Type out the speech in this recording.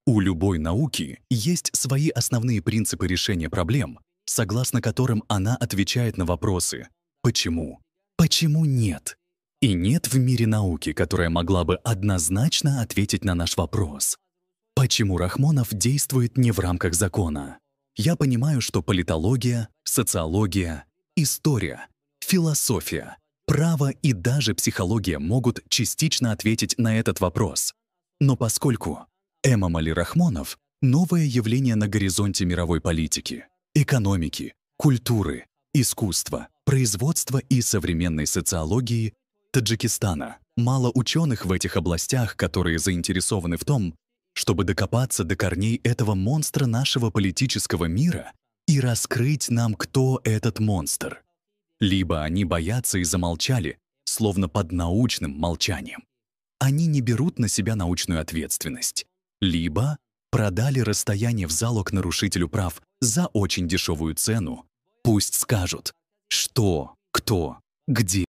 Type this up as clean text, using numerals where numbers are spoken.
У любой науки есть свои основные принципы решения проблем, согласно которым она отвечает на вопросы «почему?», «почему нет?». И нет в мире науки, которая могла бы однозначно ответить на наш вопрос. Почему Рахмонов действует не в рамках закона? Я понимаю, что политология, социология, история, философия, право и даже психология могут частично ответить на этот вопрос. Но поскольку Эмомали Рахмонов — новое явление на горизонте мировой политики, экономики, культуры, искусства, производства и современной социологии Таджикистана, мало ученых в этих областях, которые заинтересованы в том, чтобы докопаться до корней этого монстра нашего политического мира и раскрыть нам, кто этот монстр. Либо они боятся и замолчали, словно под научным молчанием. Они не берут на себя научную ответственность. Либо продали расстояние в залог нарушителю прав за очень дешевую цену. Пусть скажут, что, кто, где.